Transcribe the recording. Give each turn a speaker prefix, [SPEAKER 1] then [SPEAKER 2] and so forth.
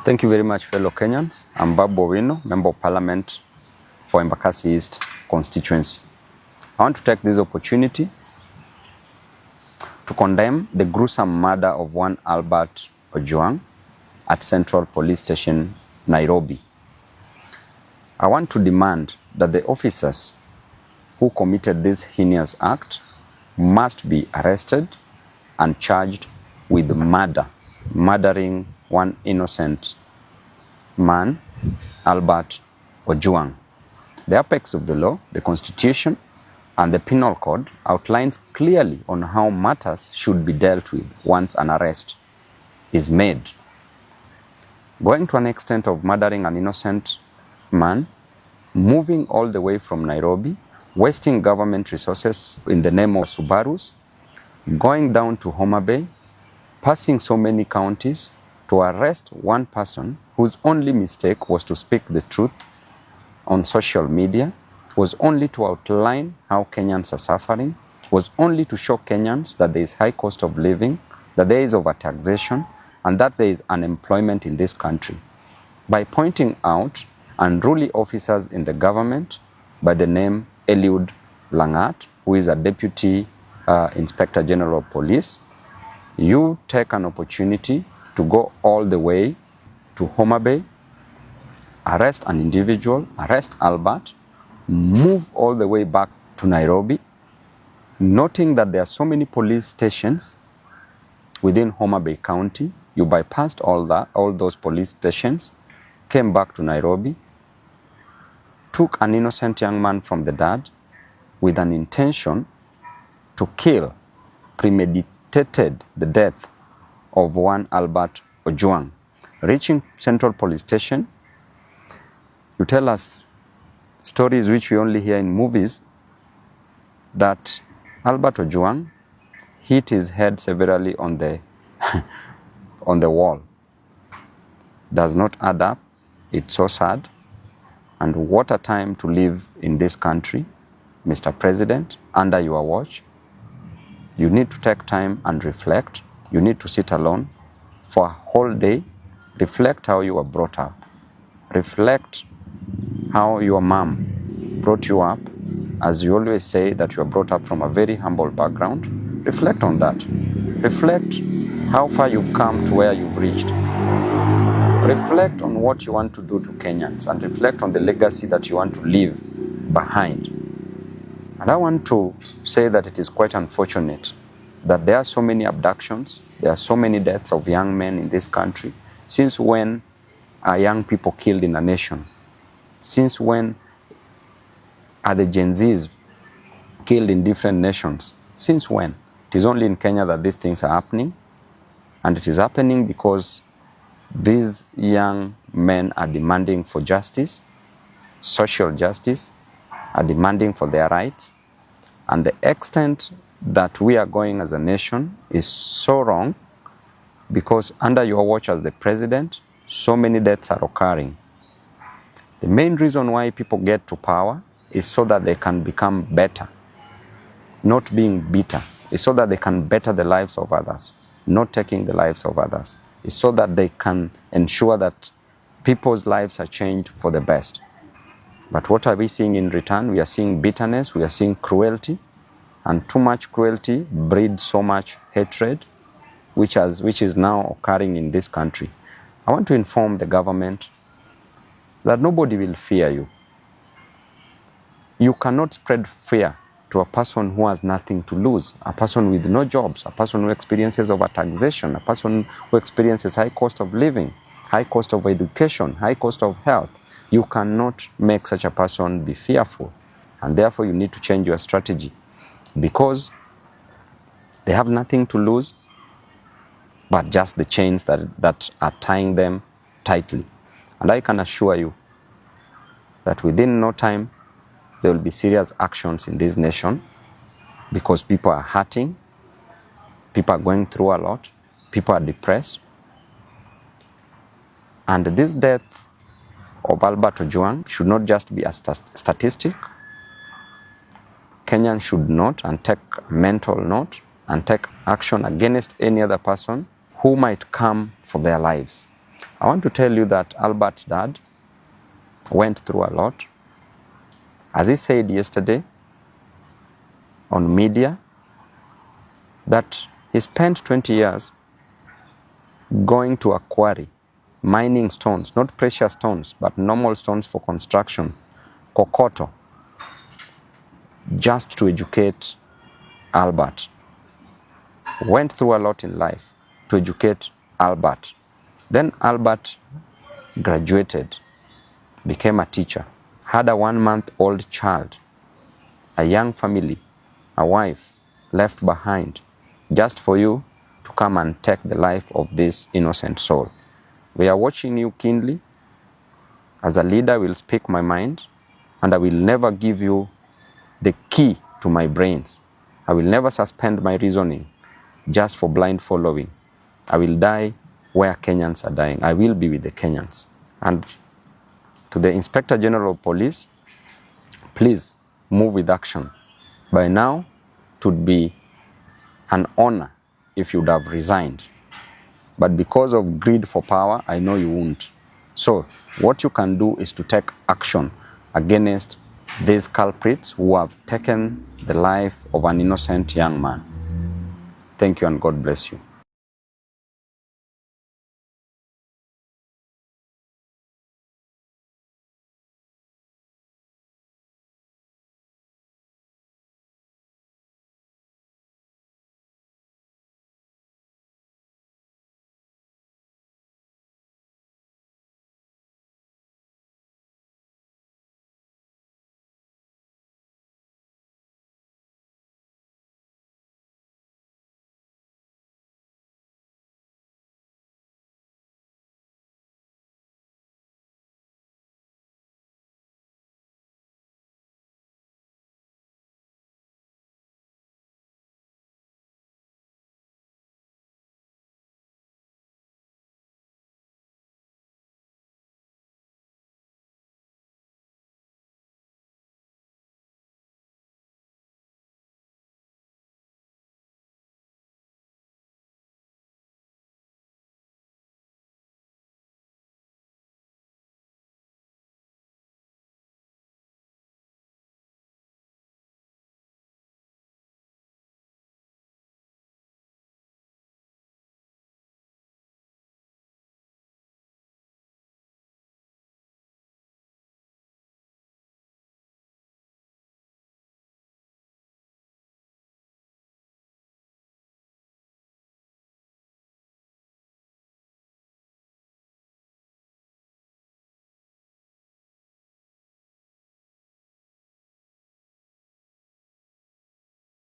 [SPEAKER 1] Thank you very much, fellow Kenyans. I'm Babu Owino, Member of Parliament for Embakasi East constituency. I want to take this opportunity to condemn the gruesome murder of one Albert Ojwang at Central Police Station, Nairobi. I want to demand that the officers who committed this heinous act must be arrested and charged with murdering one innocent man, Albert Ojwang. The apex of the law, the Constitution, and the Penal Code outlines clearly on how matters should be dealt with once an arrest is made. Going to an extent of murdering an innocent man, moving all the way from Nairobi, wasting government resources in the name of Subarus, going down to Homa Bay, passing so many counties to arrest one person whose only mistake was to speak the truth on social media, was only to outline how Kenyans are suffering, was only to show Kenyans that there is high cost of living, that there is overtaxation, and that there is unemployment in this country. By pointing out unruly officers in the government by the name Eliud Langat, who is a Deputy Inspector General of Police, you take an opportunity to go all the way to Homa Bay, arrest an individual, arrest Albert, move all the way back to Nairobi, noting that there are so many police stations within Homa Bay County. You bypassed all those police stations, came back to Nairobi, took an innocent young man from the dad with an intention to kill, premeditated the death of one Albert Ojwang. Reaching Central Police Station, you tell us stories which we only hear in movies that Albert Ojwang hit his head severely on the on the wall. Does not add up. It's so sad. And what a time to live in this country, Mr. President, under your watch. You need to take time and reflect. You need to sit alone for a whole day. Reflect how you were brought up. Reflect how your mom brought you up. As you always say that you are brought up from a very humble background. Reflect on that. Reflect how far you've come to where you've reached. Reflect on what you want to do to Kenyans and reflect on the legacy that you want to leave behind. And I want to say that it is quite unfortunate that there are so many abductions, there are so many deaths of young men in this country. Since when are young people killed in a nation? Since when are the Gen Zs killed in different nations? Since when? It is only in Kenya that these things are happening. And it is happening because these young men are demanding for justice, social justice, are demanding for their rights. And the extent that we are going as a nation is so wrong because under your watch as the president, so many deaths are occurring. The main reason why people get to power is so that they can become better, not being bitter. It's so that they can better the lives of others, not taking the lives of others. It's so that they can ensure that people's lives are changed for the best. But what are we seeing in return? We are seeing bitterness, we are seeing cruelty, and too much cruelty breeds so much hatred, which is now occurring in this country. I want to inform the government that nobody will fear you. You cannot spread fear to a person who has nothing to lose, a person with no jobs, a person who experiences overtaxation, a person who experiences high cost of living, high cost of education, high cost of health. You cannot make such a person be fearful. And therefore you need to change your strategy because they have nothing to lose but just the chains that are tying them tightly. And I can assure you that within no time, there will be serious actions in this nation because people are hurting, people are going through a lot, people are depressed. And this death of Albert Ojwang should not just be a statistic. Kenyans should note and take mental note and take action against any other person who might come for their lives. I want to tell you that Albert's dad went through a lot. As he said yesterday on media, that he spent 20 years going to a quarry, mining stones, not precious stones, but normal stones for construction, kokoto, just to educate Albert. Went through a lot in life to educate Albert. Then Albert graduated, became a teacher, had a 1-month-old child, a young family, a wife left behind, just for you to come and take the life of this innocent soul. We are watching you keenly. As a leader, I will speak my mind, and I will never give you the key to my brains. I will never suspend my reasoning just for blind following. I will die where Kenyans are dying. I will be with the Kenyans. And to the Inspector General of Police, please move with action. By now, it would be an honor if you would have resigned. But because of greed for power, I know you won't. So what you can do is to take action against these culprits who have taken the life of an innocent young man. Thank you and God bless you.